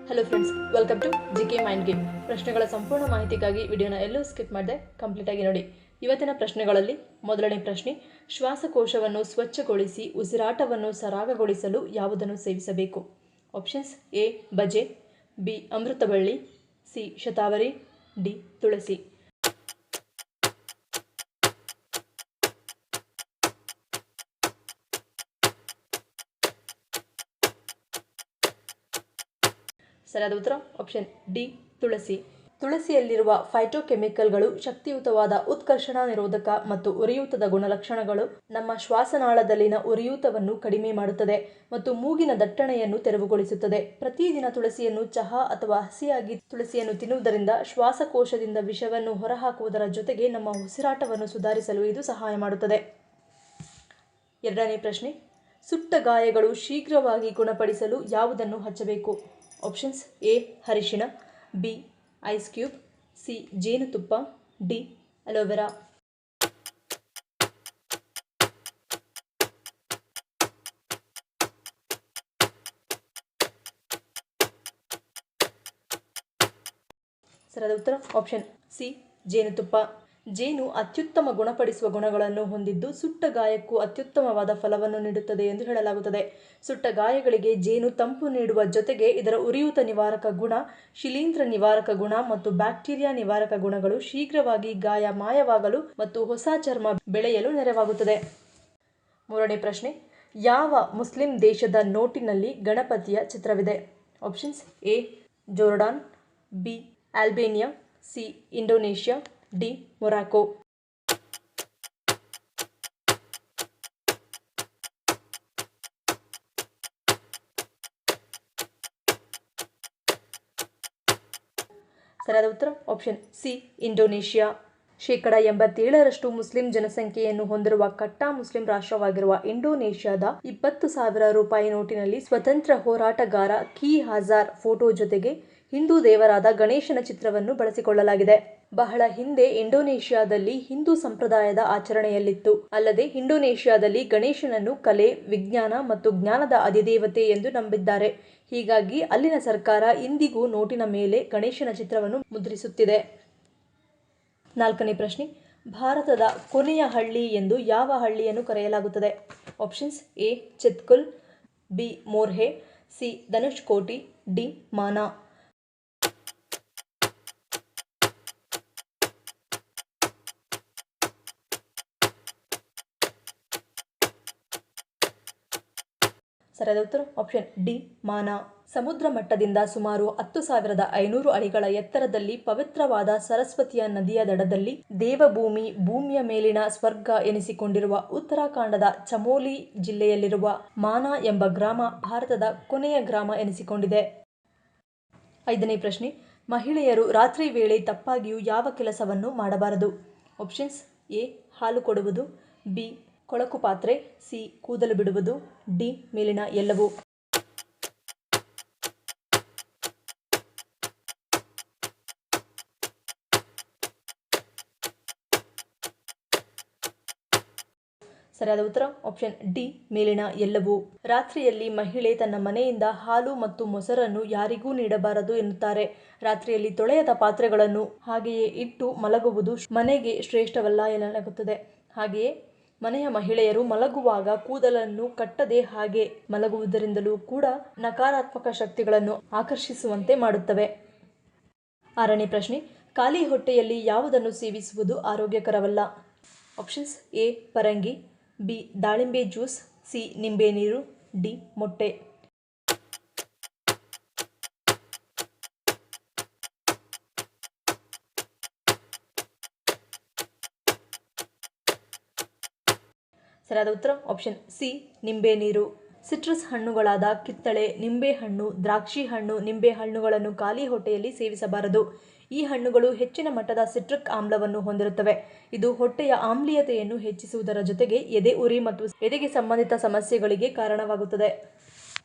Hello friends, welcome to GK mind game. ಪ್ರಶ್ನೆಗಳ ಸಂಪೂರ್ಣ ಮಾಹಿತಿಗಾಗಿ ವಿಡಿಯೋನ ಎಲ್ಲೂ ಸ್ಕಿಪ್ ಮಾಡದೆ ಕಂಪ್ಲೀಟ್ ಆಗಿ ನೋಡಿ. ಇವತ್ತಿನ ಪ್ರಶ್ನೆಗಳಲ್ಲಿ ಮೊದಲನೇ ಪ್ರಶ್ನೆ, ಶ್ವಾಸಕೋಶವನ್ನು ಸ್ವಚ್ಛಗೊಳಿಸಿ ಉಸಿರಾಟವನ್ನು ಸರಾಗಗೊಳಿಸಲು ಯಾವುದನ್ನು ಸೇವಿಸಬೇಕು? Options: A baje, B ಅಮೃತಬಳ್ಳಿ, C Shatavari, D ತುಳಸಿ. ಸರಿಯಾದ ಉತ್ತರ ಆಪ್ಷನ್ ಡಿ ತುಳಸಿ. ತುಳಸಿಯಲ್ಲಿರುವ ಫೈಟೋಕೆಮಿಕಲ್ಗಳು ಶಕ್ತಿಯುತವಾದ ಉತ್ಕರ್ಷಣ ನಿರೋಧಕ ಮತ್ತು ಉರಿಯೂತದ ಗುಣಲಕ್ಷಣಗಳು ನಮ್ಮ ಶ್ವಾಸನಾಳದಲ್ಲಿನ ಉರಿಯೂತವನ್ನು ಕಡಿಮೆ ಮಾಡುತ್ತದೆ ಮತ್ತು ಮೂಗಿನ ದಟ್ಟಣೆಯನ್ನು ತೆರವುಗೊಳಿಸುತ್ತದೆ. ಪ್ರತಿದಿನ ತುಳಸಿಯನ್ನು ಚಹಾ ಅಥವಾ ಹಸಿಯಾಗಿ ತುಳಸಿಯನ್ನು ತಿನ್ನುವುದರಿಂದ ಶ್ವಾಸಕೋಶದಿಂದ ವಿಷವನ್ನು ಹೊರಹಾಕುವುದರ ಜೊತೆಗೆ ನಮ್ಮ ಉಸಿರಾಟವನ್ನು ಸುಧಾರಿಸಲು ಇದು ಸಹಾಯ ಮಾಡುತ್ತದೆ. ಎರಡನೇ ಪ್ರಶ್ನೆ, ಸುಟ್ಟ ಗಾಯಗಳು ಶೀಘ್ರವಾಗಿ ಗುಣಪಡಿಸಲು ಯಾವುದನ್ನು ಹಚ್ಚಬೇಕು? ಆಪ್ಷನ್ಸ್: ಎ ಅರಿಶಿಣ, ಬಿ ಐಸ್ ಕ್ಯೂಬ್, ಸಿ ಜೇನುತುಪ್ಪ, ಡಿ ಅಲೋವೆರಾ. ಸರಿಯಾದ ಉತ್ತರ ಆಪ್ಷನ್ ಸಿ ಜೇನುತುಪ್ಪ. ಜೇನು ಅತ್ಯುತ್ತಮ ಗುಣಪಡಿಸುವ ಗುಣಗಳನ್ನು ಹೊಂದಿದ್ದು ಸುಟ್ಟ ಗಾಯಕ್ಕೂ ಅತ್ಯುತ್ತಮವಾದ ಫಲವನ್ನು ನೀಡುತ್ತದೆ ಎಂದು ಹೇಳಲಾಗುತ್ತದೆ. ಸುಟ್ಟ ಗಾಯಗಳಿಗೆ ಜೇನು ತಂಪು ನೀಡುವ ಜೊತೆಗೆ ಇದರ ಉರಿಯೂತ ನಿವಾರಕ ಗುಣ, ಶಿಲೀಂಧ್ರ ನಿವಾರಕ ಗುಣ ಮತ್ತು ಬ್ಯಾಕ್ಟೀರಿಯಾ ನಿವಾರಕ ಗುಣಗಳು ಶೀಘ್ರವಾಗಿ ಗಾಯ ಮಾಯವಾಗಲು ಮತ್ತು ಹೊಸ ಚರ್ಮ ಬೆಳೆಯಲು ನೆರವಾಗುತ್ತದೆ. ಮೂರನೇ ಪ್ರಶ್ನೆ, ಯಾವ ಮುಸ್ಲಿಂ ದೇಶದ ನೋಟಿನಲ್ಲಿ ಗಣಪತಿಯ ಚಿತ್ರವಿದೆ? Options: A Jordan, B Albania, C Indonesia, D Morocco. ಸರಿಯಾದ ಉತ್ತರ ಆಪ್ಷನ್ ಸಿ ಇಂಡೋನೇಷ್ಯಾ. 87% ಮುಸ್ಲಿಂ ಜನಸಂಖ್ಯೆಯನ್ನು ಹೊಂದಿರುವ ಕಟ್ಟಾ ಮುಸ್ಲಿಂ ರಾಷ್ಟ್ರವಾಗಿರುವ ಇಂಡೋನೇಷ್ಯಾದ 20,000 ರೂಪಾಯಿ ನೋಟಿನಲ್ಲಿ ಸ್ವತಂತ್ರ ಹೋರಾಟಗಾರ ಕಿ ಹಜಾರ್ ಫೋಟೋ ಜೊತೆಗೆ ಹಿಂದೂ ದೇವರಾದ ಗಣೇಶನ ಚಿತ್ರವನ್ನು ಬಳಸಿಕೊಳ್ಳಲಾಗಿದೆ. ಬಹಳ ಹಿಂದೆ ಇಂಡೋನೇಷ್ಯಾದಲ್ಲಿ ಹಿಂದೂ ಸಂಪ್ರದಾಯದ ಆಚರಣೆಯಲ್ಲಿತ್ತು. ಅಲ್ಲದೆ ಇಂಡೋನೇಷ್ಯಾದಲ್ಲಿ ಗಣೇಶನನ್ನು ಕಲೆ, ವಿಜ್ಞಾನ ಮತ್ತು ಜ್ಞಾನದ ಅಧಿದೇವತೆ ಎಂದು ನಂಬಿದ್ದಾರೆ. ಹೀಗಾಗಿ ಅಲ್ಲಿನ ಸರ್ಕಾರ ಇಂದಿಗೂ ನೋಟಿನ ಮೇಲೆ ಗಣೇಶನ ಚಿತ್ರವನ್ನು ಮುದ್ರಿಸುತ್ತಿದೆ. ನಾಲ್ಕನೇ ಪ್ರಶ್ನೆ, ಭಾರತದ ಕೊನೆಯ ಹಳ್ಳಿ ಎಂದು ಯಾವ ಹಳ್ಳಿಯನ್ನು ಕರೆಯಲಾಗುತ್ತದೆ? Options: A Chitkul, B Morhe, C Dhanushkodi, D Mana. ಸರಿಯಾದ ಉತ್ತರ ಆಪ್ಷನ್ ಡಿ ಮಾನಾ. ಸಮುದ್ರ ಮಟ್ಟದಿಂದ ಸುಮಾರು 10,500 ಅಡಿಗಳ ಎತ್ತರದಲ್ಲಿ ಪವಿತ್ರವಾದ ಸರಸ್ವತಿಯ ನದಿಯ ದಡದಲ್ಲಿ ದೇವಭೂಮಿ, ಭೂಮಿಯ ಮೇಲಿನ ಸ್ವರ್ಗ ಎನಿಸಿಕೊಂಡಿರುವ ಉತ್ತರಾಖಂಡದ ಚಮೋಲಿ ಜಿಲ್ಲೆಯಲ್ಲಿರುವ ಮಾನಾ ಎಂಬ ಗ್ರಾಮ ಭಾರತದ ಕೊನೆಯ ಗ್ರಾಮ ಎನಿಸಿಕೊಂಡಿದೆ. ಐದನೇ ಪ್ರಶ್ನೆ, ಮಹಿಳೆಯರು ರಾತ್ರಿ ವೇಳೆ ತಪ್ಪಾಗಿಯೂ ಯಾವ ಕೆಲಸವನ್ನು ಮಾಡಬಾರದು? ಆಪ್ಷನ್ಸ್: ಎ ಹಾಲು ಕೊಡುವುದು, ಬಿ ಕೊಳಕು ಪಾತ್ರೆ, ಸಿ ಕೂದಲು ಬಿಡುವುದು, ಡಿ ಮೇಲಿನ ಎಲ್ಲವೂ. ಸರಿಯಾದ ಉತ್ತರ ಆಪ್ಷನ್ ಡಿ ಮೇಲಿನ ಎಲ್ಲವೂ. ರಾತ್ರಿಯಲ್ಲಿ ಮಹಿಳೆ ತನ್ನ ಮನೆಯಿಂದ ಹಾಲು ಮತ್ತು ಮೊಸರನ್ನು ಯಾರಿಗೂ ನೀಡಬಾರದು ಎನ್ನುತ್ತಾರೆ. ರಾತ್ರಿಯಲ್ಲಿ ತೊಳೆಯದ ಪಾತ್ರೆಗಳನ್ನು ಹಾಗೆಯೇ ಇಟ್ಟು ಮಲಗುವುದು ಮನೆಗೆ ಶ್ರೇಷ್ಠವಲ್ಲ ಎನ್ನಲಾಗುತ್ತದೆ. ಹಾಗೆಯೇ ಮನೆಯ ಮಹಿಳೆಯರು ಮಲಗುವಾಗ ಕೂದಲನ್ನು ಕಟ್ಟದೆ ಹಾಗೆ ಮಲಗುವುದರಿಂದಲೂ ಕೂಡ ನಕಾರಾತ್ಮಕ ಶಕ್ತಿಗಳನ್ನು ಆಕರ್ಷಿಸುವಂತೆ ಮಾಡುತ್ತವೆ. ಆರನೇ ಪ್ರಶ್ನೆ, ಖಾಲಿ ಹೊಟ್ಟೆಯಲ್ಲಿ ಯಾವುದನ್ನು ಸೇವಿಸುವುದು ಆರೋಗ್ಯಕರವಲ್ಲ? ಆಪ್ಷನ್ಸ್: ಎ ಪರಂಗಿ, ಬಿ ದಾಳಿಂಬೆ ಜ್ಯೂಸ್, ಸಿ ನಿಂಬೆ ನೀರು, ಡಿ ಮೊಟ್ಟೆ. ಸರಿಯಾದ ಉತ್ತರ ಆಪ್ಷನ್ ಸಿ ನಿಂಬೆ ನೀರು. ಸಿಟ್ರಸ್ ಹಣ್ಣುಗಳಾದ ಕಿತ್ತಳೆ, ನಿಂಬೆಹಣ್ಣು, ದ್ರಾಕ್ಷಿ ಹಣ್ಣು, ನಿಂಬೆ ಹಣ್ಣುಗಳನ್ನು ಖಾಲಿ ಹೊಟ್ಟೆಯಲ್ಲಿ ಸೇವಿಸಬಾರದು. ಈ ಹಣ್ಣುಗಳು ಹೆಚ್ಚಿನ ಮಟ್ಟದ ಸಿಟ್ರಿಕ್ ಆಮ್ಲವನ್ನು ಹೊಂದಿರುತ್ತವೆ. ಇದು ಹೊಟ್ಟೆಯ ಆಮ್ಲೀಯತೆಯನ್ನು ಹೆಚ್ಚಿಸುವುದರ ಜೊತೆಗೆ ಎದೆ ಉರಿ ಮತ್ತು ಎದೆಗೆ ಸಂಬಂಧಿತ ಸಮಸ್ಯೆಗಳಿಗೆ ಕಾರಣವಾಗುತ್ತದೆ.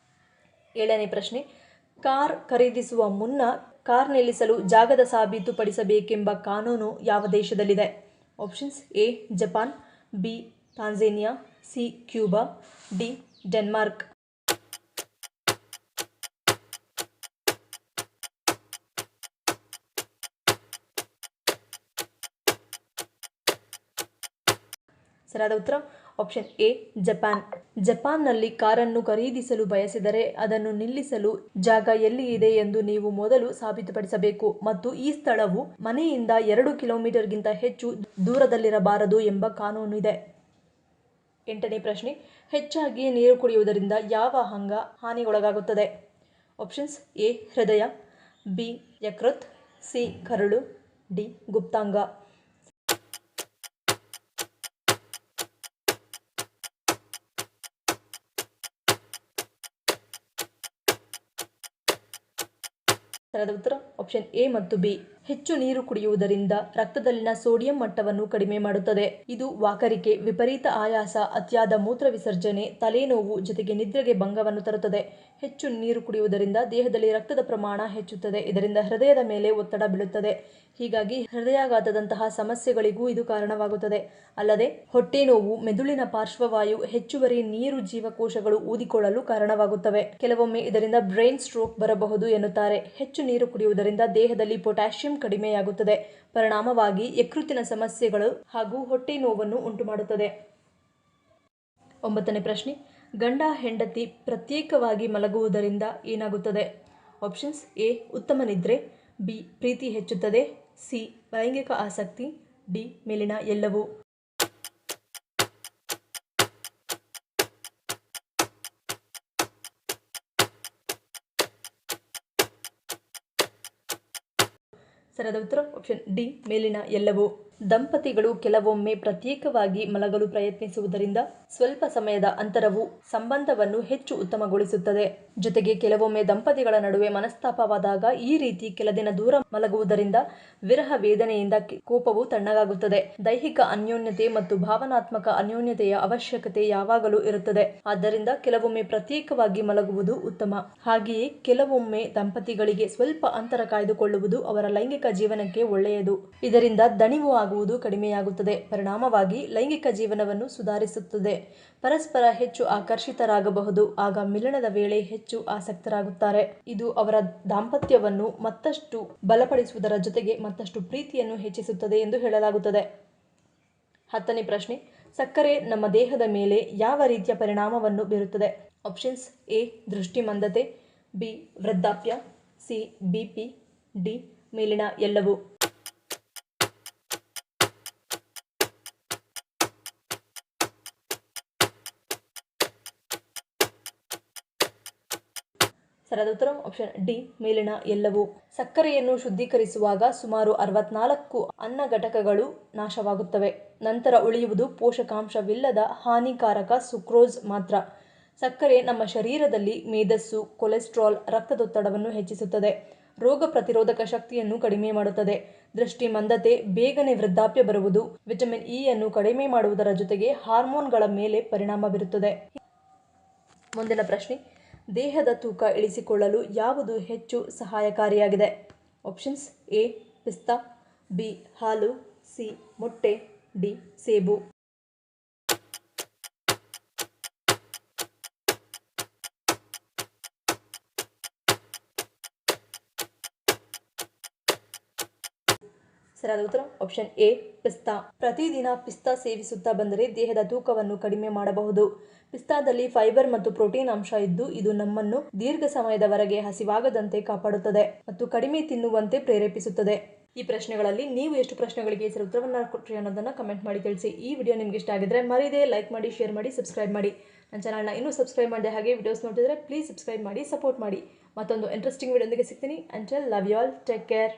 ಏಳನೇ ಪ್ರಶ್ನೆ, ಕಾರ್ ಖರೀದಿಸುವ ಮುನ್ನ ಕಾರ್ ನಿಲ್ಲಿಸಲು ಜಾಗದ ಸಾಬೀತುಪಡಿಸಬೇಕೆಂಬ ಕಾನೂನು ಯಾವ ದೇಶದಲ್ಲಿದೆ? Options: A Japan, B Tanzania, C Cuba, D Denmark. ಸರಿಯಾದ ಉತ್ತರ ಆಪ್ಷನ್ ಎ ಜಪಾನ್. ಜಪಾನ್ನಲ್ಲಿ ಕಾರನ್ನು ಖರೀದಿಸಲು ಬಯಸಿದರೆ ಅದನ್ನು ನಿಲ್ಲಿಸಲು ಜಾಗ ಎಲ್ಲಿ ಇದೆ ಎಂದು ನೀವು ಮೊದಲು ಸಾಬೀತುಪಡಿಸಬೇಕು ಮತ್ತು ಈ ಸ್ಥಳವು ಮನೆಯಿಂದ 2 ಕಿಲೋಮೀಟರ್ಗಿಂತ ಹೆಚ್ಚು ದೂರದಲ್ಲಿರಬಾರದು ಎಂಬ ಕಾನೂನು ಇದೆ. 8ನೇ ಪ್ರಶ್ನೆ, ಹೆಚ್ಚಾಗಿ ನೀರು ಕುಡಿಯುವುದರಿಂದ ಯಾವ ಅಂಗ ಹಾನಿಗೊಳಗಾಗುತ್ತದೆ? ಆಪ್ಷನ್ಸ್ ಎ ಹೃದಯ, ಬಿ ಯಕೃತ್, ಸಿ ಕರುಳು, ಡಿ ಗುಪ್ತಾಂಗ. ಸರಿಯಾದ ಉತ್ತರ ಆಪ್ಷನ್ ಎ ಮತ್ತು ಬಿ. ಹೆಚ್ಚು ನೀರು ಕುಡಿಯುವುದರಿಂದ ರಕ್ತದಲ್ಲಿನ ಸೋಡಿಯಂ ಮಟ್ಟವನ್ನು ಕಡಿಮೆ ಮಾಡುತ್ತದೆ. ಇದು ವಾಕರಿಕೆ, ವಿಪರೀತ ಆಯಾಸ, ಅತಿಯಾದ ಮೂತ್ರ ವಿಸರ್ಜನೆ, ತಲೆನೋವು ಜೊತೆಗೆ ನಿದ್ರೆಗೆ ಭಂಗವನ್ನು ತರುತ್ತದೆ. ಹೆಚ್ಚು ನೀರು ಕುಡಿಯುವುದರಿಂದ ದೇಹದಲ್ಲಿ ರಕ್ತದ ಪ್ರಮಾಣ ಹೆಚ್ಚುತ್ತದೆ. ಇದರಿಂದ ಹೃದಯದ ಮೇಲೆ ಒತ್ತಡ ಬೀಳುತ್ತದೆ. ಹೀಗಾಗಿ ಹೃದಯಾಘಾತದಂತಹ ಸಮಸ್ಯೆಗಳಿಗೂ ಇದು ಕಾರಣವಾಗುತ್ತದೆ. ಅಲ್ಲದೆ ಹೊಟ್ಟೆ ನೋವು, ಮೆದುಳಿನ ಪಾರ್ಶ್ವವಾಯು, ಹೆಚ್ಚುವರಿ ನೀರು ಜೀವಕೋಶಗಳು ಊದಿಕೊಳ್ಳಲು ಕಾರಣವಾಗುತ್ತವೆ. ಕೆಲವೊಮ್ಮೆ ಇದರಿಂದ ಬ್ರೈನ್ ಸ್ಟ್ರೋಕ್ ಬರಬಹುದು ಎನ್ನುತ್ತಾರೆ. ಹೆಚ್ಚು ನೀರು ಕುಡಿಯುವುದರಿಂದ ದೇಹದಲ್ಲಿ ಪೊಟ್ಯಾಷಿಯಂ ಕಡಿಮೆಯಾಗುತ್ತದೆ. ಪರಿಣಾಮವಾಗಿ ಯಕೃತ್ತಿನ ಸಮಸ್ಯೆಗಳು ಹಾಗೂ ಹೊಟ್ಟೆ ನೋವನ್ನು ಉಂಟುಮಾಡುತ್ತದೆ. 9ನೇ ಪ್ರಶ್ನೆ, ಗಂಡ ಹೆಂಡತಿ ಪ್ರತ್ಯೇಕವಾಗಿ ಮಲಗುವುದರಿಂದ ಏನಾಗುತ್ತದೆ? ಆಪ್ಷನ್ಸ್ ಎ ಉತ್ತಮ ನಿದ್ರೆ, ಬಿ ಪ್ರೀತಿ ಹೆಚ್ಚುತ್ತದೆ, ಸಿ ಲೈಂಗಿಕ ಆಸಕ್ತಿ, ಡಿ ಮೇಲಿನ ಎಲ್ಲವೂ. ಸರಿಯಾದ ಉತ್ತರ ಆಪ್ಷನ್ ಡಿ ಮೇಲಿನ ಎಲ್ಲವೂ. ದಂಪತಿಗಳು ಕೆಲವೊಮ್ಮೆ ಪ್ರತ್ಯೇಕವಾಗಿ ಮಲಗಲು ಪ್ರಯತ್ನಿಸುವುದರಿಂದ ಸ್ವಲ್ಪ ಸಮಯದ ಅಂತರವು ಸಂಬಂಧವನ್ನು ಹೆಚ್ಚು ಉತ್ತಮಗೊಳಿಸುತ್ತದೆ. ಜೊತೆಗೆ ಕೆಲವೊಮ್ಮೆ ದಂಪತಿಗಳ ನಡುವೆ ಮನಸ್ತಾಪವಾದಾಗ ಈ ರೀತಿ ಕೆಲ ದಿನ ದೂರ ಮಲಗುವುದರಿಂದ ವಿರಹ ವೇದನೆಯಿಂದ ಕೋಪವು ತಣ್ಣಗಾಗುತ್ತದೆ. ದೈಹಿಕ ಅನ್ಯೋನ್ಯತೆ ಮತ್ತು ಭಾವನಾತ್ಮಕ ಅನ್ಯೋನ್ಯತೆಯ ಅವಶ್ಯಕತೆ ಯಾವಾಗಲೂ ಇರುತ್ತದೆ. ಆದ್ದರಿಂದ ಕೆಲವೊಮ್ಮೆ ಪ್ರತ್ಯೇಕವಾಗಿ ಮಲಗುವುದು ಉತ್ತಮ. ಹಾಗೆಯೇ ಕೆಲವೊಮ್ಮೆ ದಂಪತಿಗಳಿಗೆ ಸ್ವಲ್ಪ ಅಂತರ ಕಾಯ್ದುಕೊಳ್ಳುವುದು ಅವರ ಲೈಂಗಿಕ ಜೀವನಕ್ಕೆ ಒಳ್ಳೆಯದು. ಇದರಿಂದ ದಣಿವು ಆಗುವುದು ಕಡಿಮೆಯಾಗುತ್ತದೆ. ಪರಿಣಾಮವಾಗಿ ಲೈಂಗಿಕ ಜೀವನವನ್ನು ಸುಧಾರಿಸುತ್ತದೆ. ಪರಸ್ಪರ ಹೆಚ್ಚು ಆಕರ್ಷಿತರಾಗಬಹುದು. ಆಗ ಮಿಲನದ ವೇಳೆ ಹೆಚ್ಚು ಆಸಕ್ತರಾಗುತ್ತಾರೆ. ಇದು ಅವರ ದಾಂಪತ್ಯವನ್ನು ಮತ್ತಷ್ಟು ಬಲಪಡಿಸುವುದರ ಜೊತೆಗೆ ಮತ್ತಷ್ಟು ಪ್ರೀತಿಯನ್ನು ಹೆಚ್ಚಿಸುತ್ತದೆ ಎಂದು ಹೇಳಲಾಗುತ್ತದೆ. 10ನೇ ಪ್ರಶ್ನೆ, ಸಕ್ಕರೆ ನಮ್ಮ ದೇಹದ ಮೇಲೆ ಯಾವ ರೀತಿಯ ಪರಿಣಾಮವನ್ನು ಬೀರುತ್ತದೆ? ಆಪ್ಷನ್ಸ್ ಎ ದೃಷ್ಟಿಮಂದತೆ, ಬಿ ವೃದ್ಧಾಪ್ಯ, ಸಿ ಬಿಪಿ, ಡಿ ಮೇಲಿನ ಎಲ್ಲವೂ. ಸರಿಯಾದ ಉತ್ತರ ಆಪ್ಷನ್ ಡಿ ಮೇಲಿನ ಎಲ್ಲವೂ. ಸಕ್ಕರೆಯನ್ನು ಶುದ್ಧೀಕರಿಸುವಾಗ ಸುಮಾರು 64 ಅನ್ನ ಘಟಕಗಳು ನಾಶವಾಗುತ್ತವೆ. ನಂತರ ಉಳಿಯುವುದು ಪೋಷಕಾಂಶವಿಲ್ಲದ ಹಾನಿಕಾರಕ ಸುಕ್ರೋಸ್ ಮಾತ್ರ. ಸಕ್ಕರೆ ನಮ್ಮ ಶರೀರದಲ್ಲಿ ಮೇದಸ್ಸು, ಕೊಲೆಸ್ಟ್ರಾಲ್, ರಕ್ತದೊತ್ತಡವನ್ನು ಹೆಚ್ಚಿಸುತ್ತದೆ. ರೋಗ ಪ್ರತಿರೋಧಕ ಶಕ್ತಿಯನ್ನು ಕಡಿಮೆ ಮಾಡುತ್ತದೆ. ದೃಷ್ಟಿ ಮಂದತೆ, ಬೇಗನೆ ವೃದ್ಧಾಪ್ಯ ಬರುವುದು, ವಿಟಮಿನ್ ಇ ಅನ್ನು ಕಡಿಮೆ ಮಾಡುವುದರ ಜೊತೆಗೆ ಹಾರ್ಮೋನ್ಗಳ ಮೇಲೆ ಪರಿಣಾಮ ಬೀರುತ್ತದೆ. ಮುಂದಿನ ಪ್ರಶ್ನೆ, ದೇಹದ ತೂಕ ಇಳಿಸಿಕೊಳ್ಳಲು ಯಾವುದು ಹೆಚ್ಚು ಸಹಾಯಕಾರಿಯಾಗಿದೆ? ಆಪ್ಷನ್ಸ್ ಎ ಪಿಸ್ತಾ, ಬಿ ಹಾಲು, ಸಿ ಮೊಟ್ಟೆ, ಡಿ ಸೇಬು. ಸರಿಯಾದ ಉತ್ತರ ಆಪ್ಷನ್ ಎ ಪಿಸ್ತಾ. ಪ್ರತಿದಿನ ಪಿಸ್ತಾ ಸೇವಿಸುತ್ತಾ ಬಂದರೆ ದೇಹದ ತೂಕವನ್ನು ಕಡಿಮೆ ಮಾಡಬಹುದು. ಪಿಸ್ತಾದಲ್ಲಿ ಫೈಬರ್ ಮತ್ತು ಪ್ರೋಟೀನ್ ಅಂಶ ಇದ್ದು ಇದು ನಮ್ಮನ್ನು ದೀರ್ಘ ಸಮಯದವರೆಗೆ ಹಸಿವಾಗದಂತೆ ಕಾಪಾಡುತ್ತದೆ ಮತ್ತು ಕಡಿಮೆ ತಿನ್ನುವಂತೆ ಪ್ರೇರೇಪಿಸುತ್ತದೆ. ಈ ಪ್ರಶ್ನೆಗಳಲ್ಲಿ ನೀವು ಎಷ್ಟು ಪ್ರಶ್ನೆಗಳಿಗೆ ಸರಿ ಉತ್ತರವನ್ನು ಕೊಟ್ಟರೆ ಅನ್ನೋದನ್ನು ಕಮೆಂಟ್ ಮಾಡಿ ತಿಳಿಸಿ. ಈ ವಿಡಿಯೋ ನಿಮಗೆ ಇಷ್ಟ ಆಗಿದ್ರೆ ಮರಿದೇ ಲೈಕ್ ಮಾಡಿ, ಶೇರ್ ಮಾಡಿ, ಸಬ್ಸ್ಕ್ರೈಬ್ ಮಾಡಿ. ನನ್ನ ಚಾನಲ್ನ ಇನ್ನೂ ಸಬ್ಸ್ಕ್ರೈಬ್ ಮಾಡಿದೆ ಹಾಗೆ ವಿಡಿಯೋಸ್ ನೋಡಿದರೆ ಪ್ಲೀಸ್ ಸಬ್ಸ್ಕ್ರೈಬ್ ಮಾಡಿ, ಸಪೋರ್ಟ್ ಮಾಡಿ. ಮತ್ತೊಂದು ಇಂಟ್ರೆಸ್ಟಿಂಗ್ ವಿಡಿಯೋದೊಂದಿಗೆ ಸಿಗ್ತೀನಿ. Until love you all, take care.